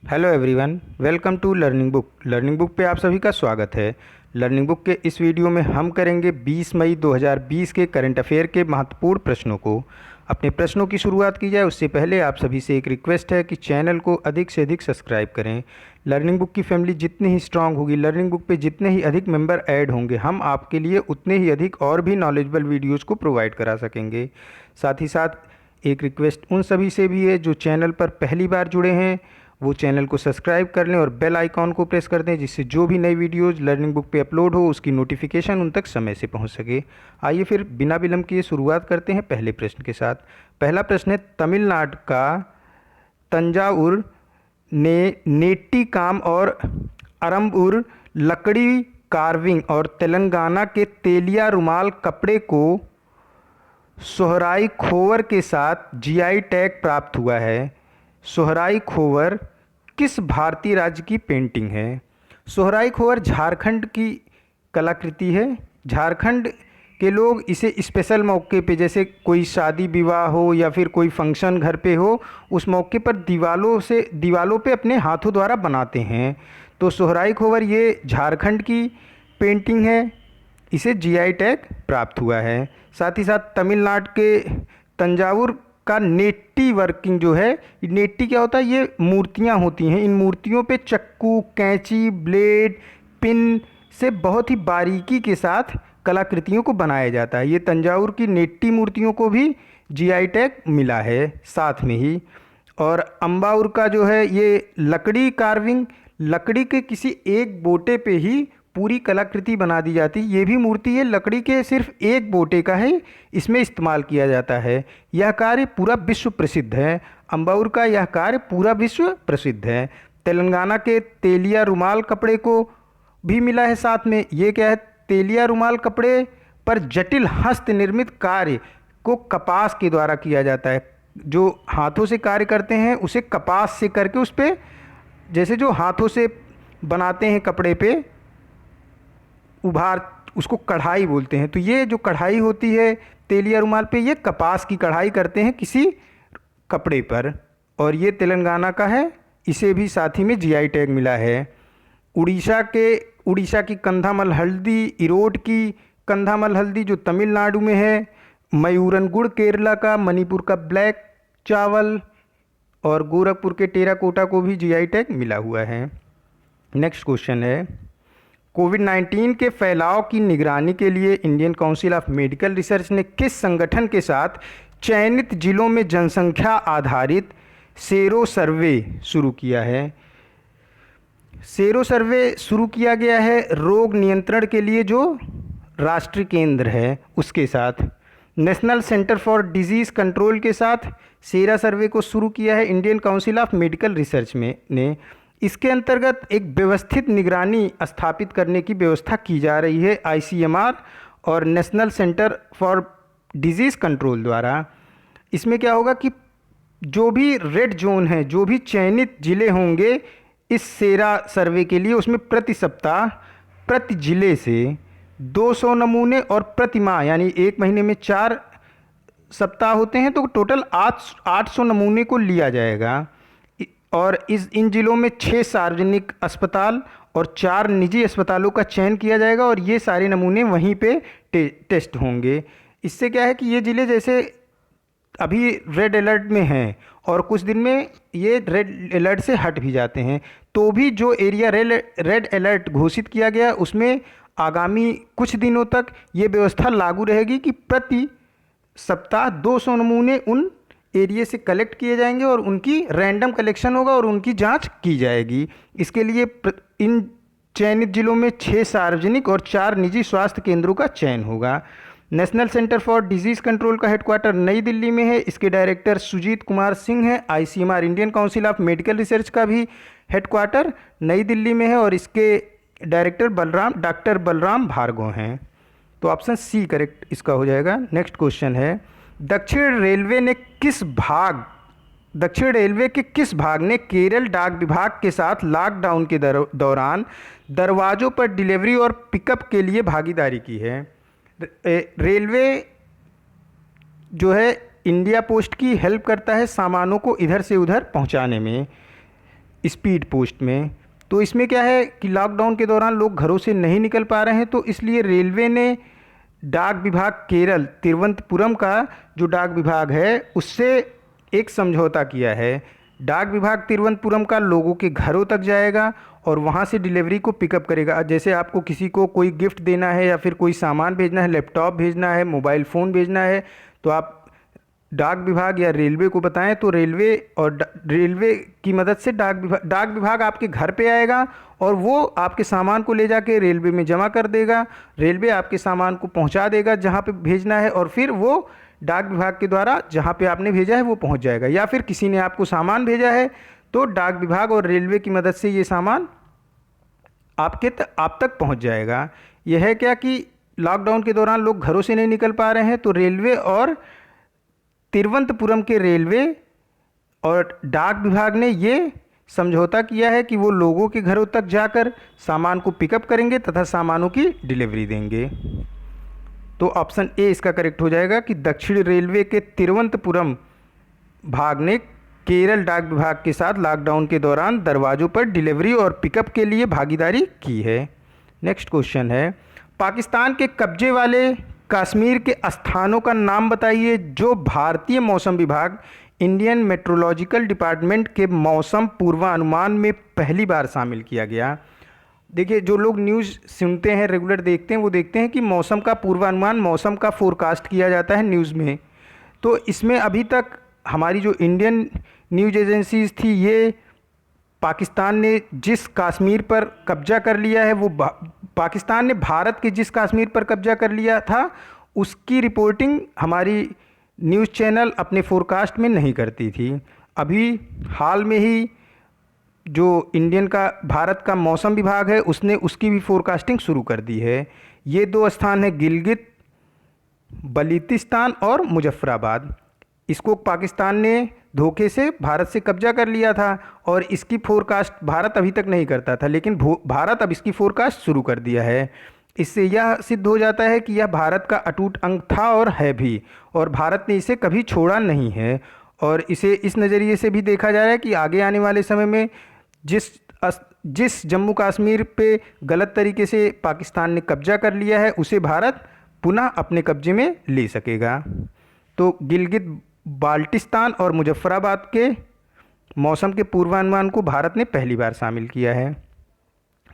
Hello everyone, welcome to Learning Book. Learning Book पे आप सभी का स्वागत है। लर्निंग बुक के इस वीडियो में हम करेंगे 20 मई 2020 के करंट अफेयर के महत्वपूर्ण प्रश्नों को। अपने प्रश्नों की शुरुआत की जाए उससे पहले आप सभी से एक रिक्वेस्ट है कि चैनल को अधिक से अधिक सब्सक्राइब करें। लर्निंग बुक की फैमिली जितनी ही स्ट्रांग होगी, लर्निंग बुक पे जितने ही अधिक मेंबर ऐड होंगे, हम आपके लिए उतने ही अधिक और भी नॉलेजेबल वीडियोज़ को प्रोवाइड करा सकेंगे। साथ ही साथ एक रिक्वेस्ट उन सभी से भी है जो चैनल पर पहली बार जुड़े हैं, वो चैनल को सब्सक्राइब कर लें और बेल आइकॉन को प्रेस कर दें, जिससे जो भी नई वीडियोज़ लर्निंग बुक पे अपलोड हो उसकी नोटिफिकेशन उन तक समय से पहुंच सके। आइए फिर बिना विलंब किए शुरुआत करते हैं पहले प्रश्न के साथ। पहला प्रश्न है, तमिलनाडु का तंजावुर ने नेट्टी काम और अरंबुर लकड़ी कार्विंग और तेलंगाना के तेलिया रुमाल कपड़े को सोहराई खोवर के साथ जीआई टैग प्राप्त हुआ है। सोहराई खोवर किस भारतीय राज्य की पेंटिंग है? सोहराई खोवर झारखंड की कलाकृति है। झारखंड के लोग इसे स्पेशल मौके पे, जैसे कोई शादी विवाह हो या फिर कोई फंक्शन घर पे हो, उस मौके पर दीवालों पे अपने हाथों द्वारा बनाते हैं। तो सोहराई खोवर ये झारखंड की पेंटिंग है, इसे जीआई टैग प्राप्त हुआ है। साथ ही साथ तमिलनाडु के तंजावुर का नेट्टी वर्किंग जो है, नेट्टी क्या होता है? ये मूर्तियाँ होती हैं। इन मूर्तियों पे चक्कू, कैंची, ब्लेड, पिन से बहुत ही बारीकी के साथ कलाकृतियों को बनाया जाता है। ये तंजावुर की नेट्टी मूर्तियों को भी जीआई टैग मिला है साथ में ही। और अम्बाउर का जो है ये लकड़ी कार्विंग, लकड़ी के किसी एक बोटे पे ही पूरी कलाकृति बना दी जाती। ये भी मूर्ति है, लकड़ी के सिर्फ एक बोटे का है, इसमें इस्तेमाल किया जाता है। यह कार्य पूरा विश्व प्रसिद्ध है। अम्बाउर का यह कार्य पूरा विश्व प्रसिद्ध है। तेलंगाना के तेलिया रुमाल कपड़े को भी मिला है साथ में। ये क्या है? तेलिया रुमाल कपड़े पर जटिल हस्त निर्मित कार्य को कपास के द्वारा किया जाता है। जो हाथों से कार्य करते हैं उसे कपास से करके उस पर, जैसे जो हाथों से बनाते हैं कपड़े पे उभार, उसको कढ़ाई बोलते हैं। तो ये जो कढ़ाई होती है तेलिया रुमाल पे, ये कपास की कढ़ाई करते हैं किसी कपड़े पर, और ये तेलंगाना का है। इसे भी साथ ही में जीआई टैग मिला है। उड़ीसा की कंधामल हल्दी, इरोड की कंधामल हल्दी जो तमिलनाडु में है, मयूरन गुड़ केरला का, मणिपुर का ब्लैक चावल और गोरखपुर के टेराकोटा को भी जीआई टैग मिला हुआ है। नेक्स्ट क्वेश्चन है, कोविड-19 के फैलाव की निगरानी के लिए Indian council of medical research ने किस संगठन के साथ चयनित जिलों में जनसंख्या आधारित सेरो सर्वे शुरू किया है? सेरो सर्वे शुरू किया गया है रोग नियंत्रण के लिए जो राष्ट्रीय केंद्र है उसके साथ। National centre for disease control के साथ सेरा सर्वे को शुरू किया है Indian council of medical research ने। इसके अंतर्गत एक व्यवस्थित निगरानी स्थापित करने की व्यवस्था की जा रही है आईसीएमआर और national centre for disease control द्वारा। इसमें क्या होगा कि जो भी रेड जोन है, जो भी चयनित ज़िले होंगे इस सेरा सर्वे के लिए, उसमें प्रति सप्ताह प्रति ज़िले से 200 नमूने और प्रति माह, यानी एक महीने में 4 सप्ताह होते हैं तो टोटल 800 नमूने को लिया जाएगा। और इन जिलों में 6 सार्वजनिक अस्पताल और 4 निजी अस्पतालों का चयन किया जाएगा और ये सारे नमूने वहीं पे टेस्ट होंगे। इससे क्या है कि ये ज़िले जैसे अभी रेड अलर्ट में हैं और कुछ दिन में ये रेड अलर्ट से हट भी जाते हैं, तो भी जो एरिया रेड अलर्ट घोषित किया गया उसमें आगामी कुछ दिनों तक ये व्यवस्था लागू रहेगी कि प्रति सप्ताह 200 नमूने उन एरिया से कलेक्ट किए जाएंगे और उनकी रैंडम कलेक्शन होगा और उनकी जांच की जाएगी। इसके लिए इन चयनित जिलों में 6 सार्वजनिक और 4 निजी स्वास्थ्य केंद्रों का चयन होगा। National centre for disease control का हेडक्वार्टर नई दिल्ली में है। इसके डायरेक्टर सुजीत कुमार सिंह हैं। ICMR Indian council of medical research का भी हेडक्वार्टर नई दिल्ली में है और इसके डायरेक्टर डॉक्टर बलराम भार्गव हैं। तो ऑप्शन सी करेक्ट इसका हो जाएगा। नेक्स्ट क्वेश्चन है, दक्षिण रेलवे के किस भाग ने केरल डाक विभाग के साथ लॉकडाउन के दौरान दरवाजों पर डिलीवरी और पिकअप के लिए भागीदारी की है? रेलवे जो है इंडिया पोस्ट की हेल्प करता है सामानों को इधर से उधर पहुंचाने में। स्पीड पोस्ट में। तो इसमें क्या है कि लॉकडाउन के दौरान लोग घरों से नहीं निकल पा रहे हैं, तो इसलिए रेलवे ने डाक विभाग केरल तिरुवनंतपुरम का जो डाक विभाग है उससे एक समझौता किया है। डाक विभाग तिरुवनंतपुरम का लोगों के घरों तक जाएगा और वहाँ से डिलीवरी को पिकअप करेगा। जैसे आपको किसी को कोई गिफ्ट देना है या फिर कोई सामान भेजना है, लैपटॉप भेजना है, मोबाइल फ़ोन भेजना है, तो आप डाक विभाग या रेलवे को बताएं, तो रेलवे और रेलवे की मदद से डाक विभाग आपके घर पे आएगा और वो आपके सामान को ले जाके रेलवे में जमा कर देगा। रेलवे आपके सामान को पहुंचा देगा जहां पे भेजना है और फिर वो डाक विभाग के द्वारा जहां पे आपने भेजा है वो पहुंच जाएगा। या फिर किसी ने आपको सामान भेजा है तो डाक विभाग और रेलवे की मदद से ये सामान आप तक पहुंच जाएगा। यह है क्या कि लॉकडाउन के दौरान लोग घरों से नहीं निकल पा रहे हैं, तो रेलवे और तिरुवनंतपुरम के रेलवे और डाक विभाग ने ये समझौता किया है कि वो लोगों के घरों तक जाकर सामान को पिकअप करेंगे तथा सामानों की डिलीवरी देंगे। तो ऑप्शन ए इसका करेक्ट हो जाएगा कि दक्षिण रेलवे के तिरुवनंतपुरम भाग ने केरल डाक विभाग के साथ लॉकडाउन के दौरान दरवाजों पर डिलीवरी और पिकअप के लिए भागीदारी की है। नेक्स्ट क्वेश्चन है, पाकिस्तान के कब्जे वाले कश्मीर के स्थानों का नाम बताइए जो भारतीय मौसम विभाग इंडियन मेट्रोलॉजिकल डिपार्टमेंट के मौसम पूर्वानुमान में पहली बार शामिल किया गया। देखिए, जो लोग न्यूज़ सुनते हैं, रेगुलर देखते हैं, वो देखते हैं कि मौसम का पूर्वानुमान, मौसम का फोरकास्ट किया जाता है न्यूज़ में। तो इसमें अभी तक हमारी जो इंडियन न्यूज़ एजेंसीज थी, ये पाकिस्तान ने जिस कश्मीर पर कब्जा कर लिया है, वो पाकिस्तान ने भारत के जिस कश्मीर पर कब्जा कर लिया था उसकी रिपोर्टिंग हमारी न्यूज़ चैनल अपने फोरकास्ट में नहीं करती थी। अभी हाल में ही जो भारत का मौसम विभाग है उसने उसकी भी फोरकास्टिंग शुरू कर दी है। ये दो स्थान है गिलगित बल्तिस्तान और मुजफ्फराबाद। इसको पाकिस्तान ने धोखे से भारत से कब्जा कर लिया था और इसकी फोरकास्ट भारत अभी तक नहीं करता था, लेकिन भारत अब इसकी फोरकास्ट शुरू कर दिया है। इससे यह सिद्ध हो जाता है कि यह भारत का अटूट अंग था और है भी, और भारत ने इसे कभी छोड़ा नहीं है। और इसे इस नज़रिए से भी देखा जा रहा है कि आगे आने वाले समय में जिस जम्मू कश्मीर पे गलत तरीके से पाकिस्तान ने कब्जा कर लिया है उसे भारत पुनः अपने कब्जे में ले सकेगा। तो गिलगित बाल्टिस्तान और मुजफ्फराबाद के मौसम के पूर्वानुमान को भारत ने पहली बार शामिल किया है।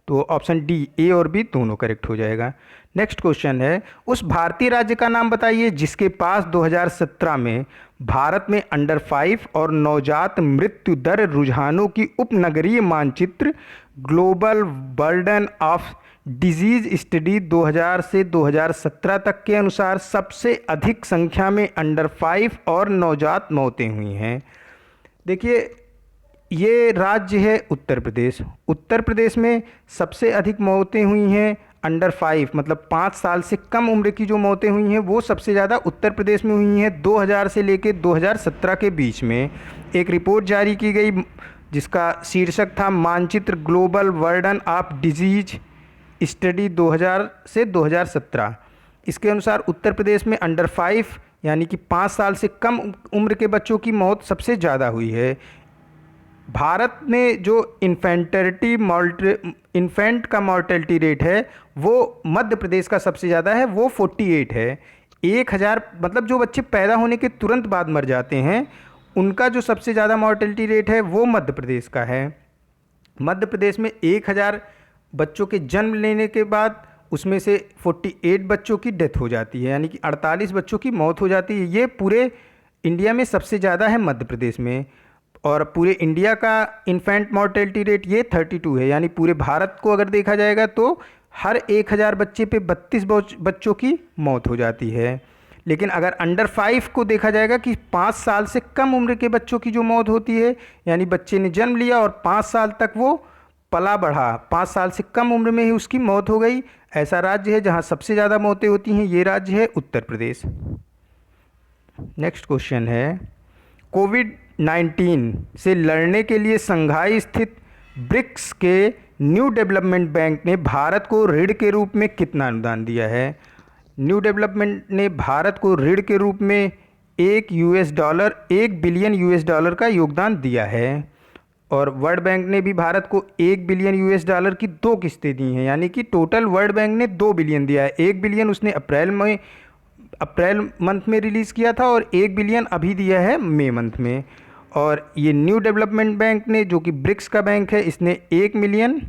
तो ऑप्शन डी, ए और बी दोनों करेक्ट हो जाएगा। नेक्स्ट क्वेश्चन है, उस भारतीय राज्य का नाम बताइए जिसके पास 2017 में भारत में अंडर 5 और नवजात मृत्यु दर रुझानों की उपनगरीय मानचित्र global burden of disease study 2000 से 2017 तक के अनुसार सबसे अधिक संख्या में अंडर 5 और नवजात मौतें हुई हैं। देखिए, ये राज्य है उत्तर प्रदेश। उत्तर प्रदेश में सबसे अधिक मौतें हुई हैं अंडर 5, मतलब 5 साल से कम उम्र की जो मौतें हुई हैं वो सबसे ज़्यादा उत्तर प्रदेश में हुई हैं। 2000 से लेकर 2017 के बीच में एक रिपोर्ट जारी की गई जिसका शीर्षक था मानचित्र global burden of disease study 2000 से 2017। इसके अनुसार उत्तर प्रदेश में अंडर 5 यानी कि 5 साल से कम उम्र के बच्चों की मौत सबसे ज़्यादा हुई है। भारत में जो इन्फेंट का मॉर्टेलिटी रेट है वो मध्य प्रदेश का सबसे ज़्यादा है, वो 48 है। 1000 मतलब जो बच्चे पैदा होने के तुरंत बाद मर जाते हैं उनका जो सबसे ज़्यादा मॉर्टेलिटी रेट है वो मध्य प्रदेश का है। मध्य प्रदेश में 1000 बच्चों के जन्म लेने के बाद उसमें से 48 बच्चों की डेथ हो जाती है, यानी कि 48 बच्चों की मौत हो जाती है। ये पूरे इंडिया में सबसे ज़्यादा है मध्य प्रदेश में। और पूरे इंडिया का इन्फेंट मॉर्टेलिटी रेट ये 32 है, यानी पूरे भारत को अगर देखा जाएगा तो हर 1000 बच्चे पे 32 बच्चों की मौत हो जाती है। लेकिन अगर अंडर 5 को देखा जाएगा कि 5 साल से कम उम्र के बच्चों की जो मौत होती है, यानी बच्चे ने जन्म लिया और 5 साल तक वो पला बढ़ा, 5 साल से कम उम्र में ही उसकी मौत हो गई, ऐसा राज्य है जहाँ सबसे ज़्यादा मौतें होती हैं, ये राज्य है उत्तर प्रदेश। नेक्स्ट क्वेश्चन है, कोविड-19 से लड़ने के लिए संघाई स्थित ब्रिक्स के न्यू डेवलपमेंट बैंक ने भारत को ऋण के रूप में कितना अनुदान दिया है? न्यू डेवलपमेंट ने भारत को ऋण के रूप में $1 बिलियन का योगदान दिया है। और वर्ल्ड बैंक ने भी भारत को 1 बिलियन यूएस डॉलर की 2 किस्तें दी हैं, यानी कि टोटल वर्ल्ड बैंक ने 2 बिलियन दिया है। 1 बिलियन उसने अप्रैल मंथ में रिलीज़ किया था और 1 बिलियन अभी दिया है मई मंथ में। और ये न्यू डेवलपमेंट बैंक ने, जो कि ब्रिक्स का बैंक है, इसने 1 मिलियन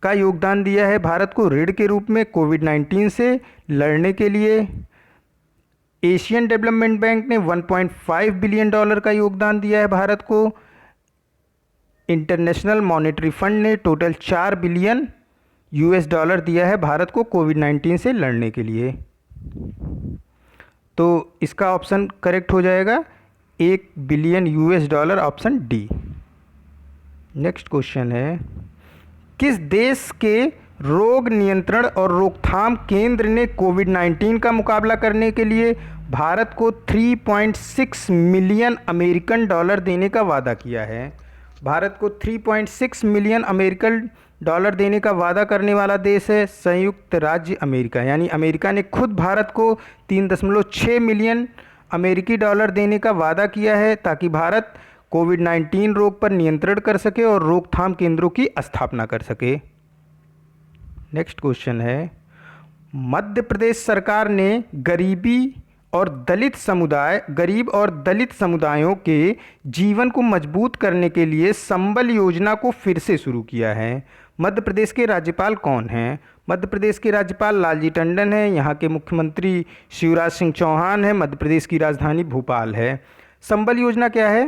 का योगदान दिया है भारत को ऋण के रूप में कोविड-19 से लड़ने के लिए। एशियन डेवलपमेंट बैंक ने 1.5 बिलियन डॉलर का योगदान दिया है भारत को। इंटरनेशनल मॉनेटरी फंड ने टोटल 4 बिलियन यूएस डॉलर दिया है भारत को कोविड-19 से लड़ने के लिए। तो इसका ऑप्शन करेक्ट हो जाएगा 1 billion US dollar, option D. Next question है, किस देश के रोग नियंत्रण और रोकथाम केंद्र ने कोविड-19 का मुकाबला करने के लिए भारत को 3.6 मिलियन अमेरिकन डॉलर देने का वादा किया है? भारत को 3.6 मिलियन अमेरिकन डॉलर देने का वादा करने वाला देश है संयुक्त राज्य अमेरिका। यानी अमेरिका ने खुद भारत को 3.6 मिलियन अमेरिकी डॉलर देने का वादा किया है ताकि भारत कोविड-19 रोग पर नियंत्रण कर सके और रोकथाम केंद्रों की स्थापना कर सके। नेक्स्ट क्वेश्चन है, मध्य प्रदेश सरकार ने गरीब और दलित समुदायों के जीवन को मजबूत करने के लिए संबल योजना को फिर से शुरू किया है। मध्य प्रदेश के राज्यपाल कौन हैं? मध्य प्रदेश के राज्यपाल लालजी टंडन हैं। यहाँ के मुख्यमंत्री शिवराज सिंह चौहान हैं। मध्य प्रदेश की राजधानी भोपाल है। संबल योजना क्या है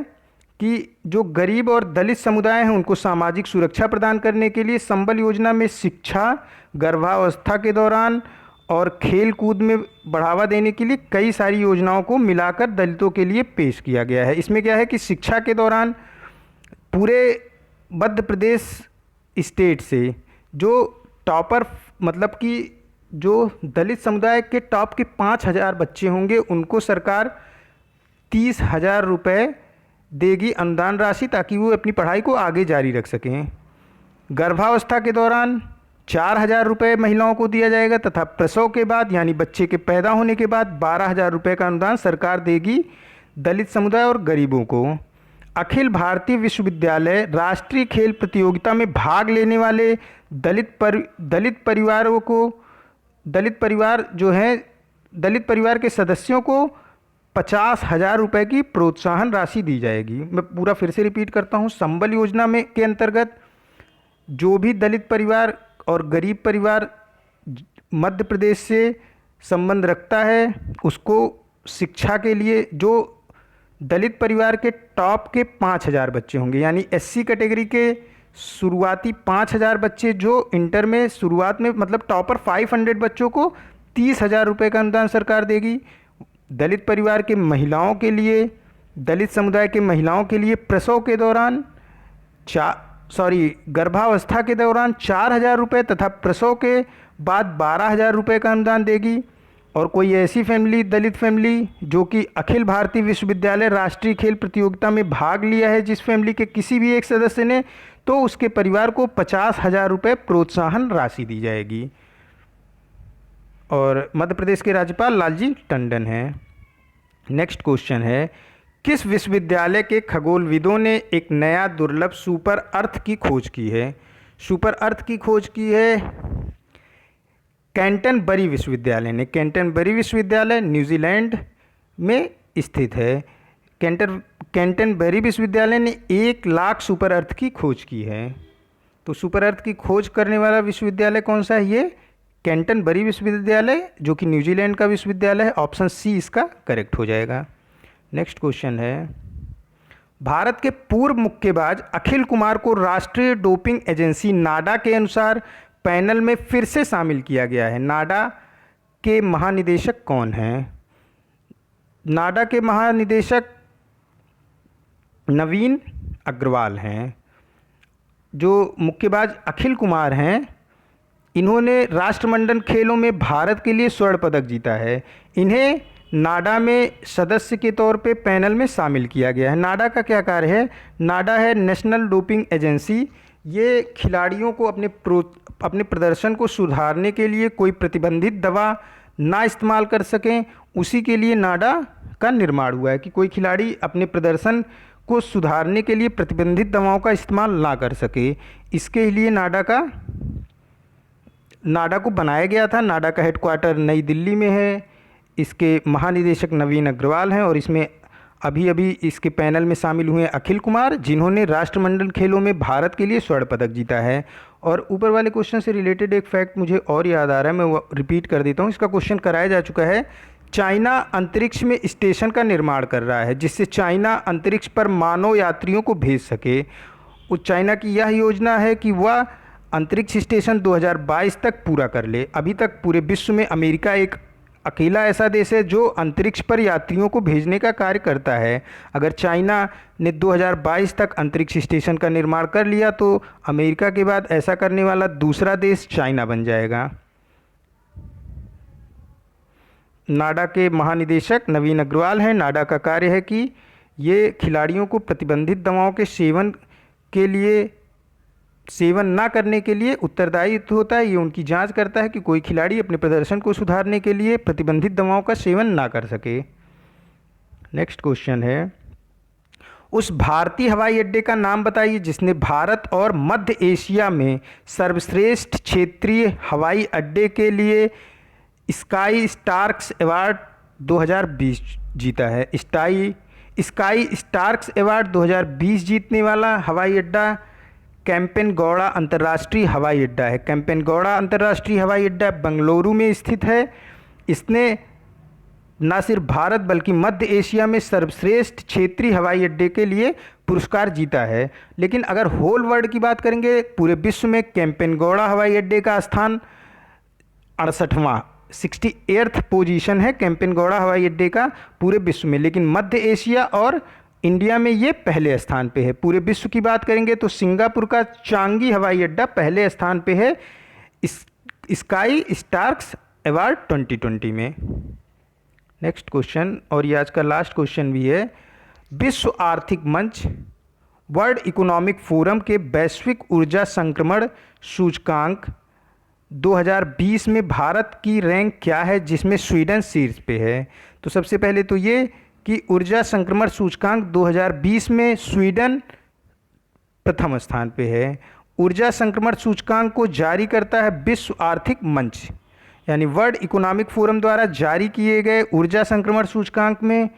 कि जो गरीब और दलित समुदाय हैं उनको सामाजिक सुरक्षा प्रदान करने के लिए संबल योजना में शिक्षा, गर्भावस्था के दौरान और खेल कूद में बढ़ावा देने के लिए कई सारी योजनाओं को मिलाकर दलितों के लिए पेश किया गया है। इसमें क्या है कि शिक्षा के दौरान पूरे मध्य प्रदेश स्टेट से जो टॉपर, मतलब कि जो दलित समुदाय के टॉप के 5,000 बच्चे होंगे उनको सरकार 30,000 रुपये देगी अनुदान राशि, ताकि वो अपनी पढ़ाई को आगे जारी रख सकें। गर्भावस्था के दौरान 4,000 रुपये महिलाओं को दिया जाएगा तथा प्रसव के बाद यानी बच्चे के पैदा होने के बाद 12,000 रुपये का अनुदान सरकार देगी दलित समुदाय और गरीबों को। अखिल भारतीय विश्वविद्यालय राष्ट्रीय खेल प्रतियोगिता में भाग लेने वाले दलित परिवार के सदस्यों को 50,000 रुपये की प्रोत्साहन राशि दी जाएगी। मैं पूरा फिर से रिपीट करता हूँ। संबल योजना में के अंतर्गत जो भी दलित परिवार और गरीब परिवार मध्य प्रदेश से संबंध रखता है उसको शिक्षा के लिए, जो दलित परिवार के टॉप के 5,000 बच्चे होंगे यानी एससी कैटेगरी के शुरुआती 5,000 बच्चे जो इंटर में शुरुआत में, मतलब टॉपर 500 बच्चों को 30,000 रुपये का अनुदान सरकार देगी। दलित परिवार के महिलाओं के लिए, दलित समुदाय के महिलाओं के लिए प्रसव के दौरान गर्भावस्था के दौरान 4,000 रुपये तथा प्रसव के बाद 12,000 रुपये का अनुदान देगी। और कोई ऐसी फैमिली, दलित फैमिली जो कि अखिल भारतीय विश्वविद्यालय राष्ट्रीय खेल प्रतियोगिता में भाग लिया है, जिस फैमिली के किसी भी एक सदस्य ने, तो उसके परिवार को 50,000 रुपये प्रोत्साहन राशि दी जाएगी। और मध्य प्रदेश के राज्यपाल लालजी टंडन हैं। नेक्स्ट क्वेश्चन है, किस विश्वविद्यालय के खगोलविदों ने एक नया दुर्लभ सुपर अर्थ की खोज की है? सुपर अर्थ की खोज की है कैंटरबरी विश्वविद्यालय ने। कैंटरबरी विश्वविद्यालय न्यूजीलैंड में स्थित है। कैंटरबरी विश्वविद्यालय ने 1 लाख सुपर अर्थ की खोज की है। तो सुपर अर्थ की खोज करने वाला विश्वविद्यालय कौन सा है? ये कैंटरबरी विश्वविद्यालय, जो कि न्यूजीलैंड का विश्वविद्यालय है। ऑप्शन सी इसका करेक्ट हो जाएगा। नेक्स्ट क्वेश्चन है, भारत के पूर्व मुक्केबाज अखिल कुमार को राष्ट्रीय डोपिंग एजेंसी नाडा के अनुसार पैनल में फिर से शामिल किया गया है। नाडा के महानिदेशक कौन हैं? नाडा के महानिदेशक नवीन अग्रवाल हैं। जो मुक्केबाज अखिल कुमार हैं, इन्होंने राष्ट्रमंडल खेलों में भारत के लिए स्वर्ण पदक जीता है। इन्हें नाडा में सदस्य के तौर पे पैनल में शामिल किया गया है। नाडा का क्या कार्य है? नाडा है नेशनल डोपिंग एजेंसी। ये खिलाड़ियों को अपने प्रदर्शन को सुधारने के लिए कोई प्रतिबंधित दवा ना इस्तेमाल कर सकें, उसी के लिए नाडा का निर्माण हुआ है कि कोई खिलाड़ी अपने प्रदर्शन को सुधारने के लिए प्रतिबंधित दवाओं का इस्तेमाल ना कर सके। इसके लिए नाडा को बनाया गया था। नाडा का हेडक्वार्टर नई दिल्ली में है। इसके महानिदेशक नवीन अग्रवाल हैं और इसमें अभी अभी इसके पैनल में शामिल हुए अखिल कुमार, जिन्होंने राष्ट्रमंडल खेलों में भारत के लिए स्वर्ण पदक जीता है। और ऊपर वाले क्वेश्चन से रिलेटेड एक फैक्ट मुझे और याद आ रहा है, मैं वो रिपीट कर देता हूँ। इसका क्वेश्चन कराया जा चुका है। चाइना अंतरिक्ष में स्टेशन का निर्माण कर रहा है जिससे चाइना अंतरिक्ष पर मानव यात्रियों को भेज सके। उस चाइना की यह योजना है कि वह अंतरिक्ष स्टेशन 2022 तक पूरा कर ले। अभी तक पूरे विश्व में अमेरिका एक अकेला ऐसा देश है जो अंतरिक्ष पर यात्रियों को भेजने का कार्य करता है। अगर चाइना ने 2022 तक अंतरिक्ष स्टेशन का निर्माण कर लिया तो अमेरिका के बाद ऐसा करने वाला दूसरा देश चाइना बन जाएगा। नाडा के महानिदेशक नवीन अग्रवाल हैं। नाडा का कार्य है कि ये खिलाड़ियों को प्रतिबंधित दवाओं के सेवन ना करने के लिए उत्तरदायित्व होता है। ये उनकी जांच करता है कि कोई खिलाड़ी अपने प्रदर्शन को सुधारने के लिए प्रतिबंधित दवाओं का सेवन ना कर सके। नेक्स्ट क्वेश्चन है, उस भारतीय हवाई अड्डे का नाम बताइए जिसने भारत और मध्य एशिया में सर्वश्रेष्ठ क्षेत्रीय हवाई अड्डे के लिए स्काई स्टार्क्स अवार्ड 2020 जीता है। स्काई स्टार्क्स अवार्ड 2020 जीतने वाला हवाई अड्डा केम्पेनगौड़ा अंतर्राष्ट्रीय हवाई अड्डा है। केम्पेनगौड़ा अंतर्राष्ट्रीय हवाई अड्डा बेंगलुरु में स्थित है। इसने न सिर्फ भारत बल्कि मध्य एशिया में सर्वश्रेष्ठ क्षेत्रीय हवाई अड्डे के लिए पुरस्कार जीता है। लेकिन अगर होल वर्ल्ड की बात करेंगे, पूरे विश्व में केम्पेनगौड़ा हवाई अड्डे का स्थान 68वां 68th पोजीशन है केम्पेनगौड़ा हवाई अड्डे का पूरे विश्व में। लेकिन मध्य एशिया और इंडिया में ये पहले स्थान पे है। पूरे विश्व की बात करेंगे तो सिंगापुर का चांगी हवाई अड्डा पहले स्थान पे है स्काई स्टार्क्स अवार्ड 2020 में। नेक्स्ट क्वेश्चन, और ये आज का लास्ट क्वेश्चन भी है। विश्व आर्थिक मंच वर्ल्ड इकोनॉमिक फोरम के वैश्विक ऊर्जा संक्रमण सूचकांक 2020 में भारत की रैंक क्या है जिसमें स्वीडन शीर्ष पे है। तो सबसे पहले तो ये कि ऊर्जा संक्रमण सूचकांक 2020 में स्वीडन प्रथम स्थान पे है। ऊर्जा संक्रमण सूचकांक को जारी करता है विश्व आर्थिक मंच यानी वर्ल्ड इकोनॉमिक फोरम द्वारा जारी किए गए ऊर्जा संक्रमण सूचकांक में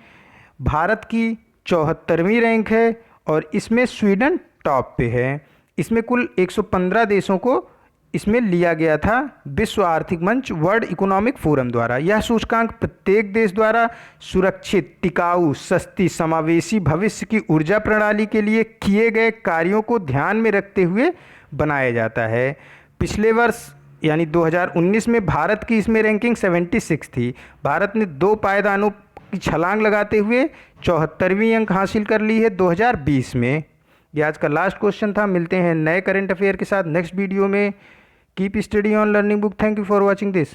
भारत की 74वीं रैंक है और इसमें स्वीडन टॉप पे है। इसमें कुल 115 देशों को इसमें लिया गया था विश्व आर्थिक मंच वर्ल्ड इकोनॉमिक फोरम द्वारा। यह सूचकांक प्रत्येक देश द्वारा सुरक्षित, टिकाऊ, सस्ती, समावेशी भविष्य की ऊर्जा प्रणाली के लिए किए गए कार्यों को ध्यान में रखते हुए बनाया जाता है। पिछले वर्ष यानी 2019 में भारत की इसमें रैंकिंग 76 थी। भारत ने 2 पायदानों की छलांग लगाते हुए 74वीं अंक हासिल कर ली है 2020 में। यह आज का लास्ट क्वेश्चन था। मिलते हैं नए करंट अफेयर के साथ नेक्स्ट वीडियो में। Keep study on learning book. Thank you for watching this.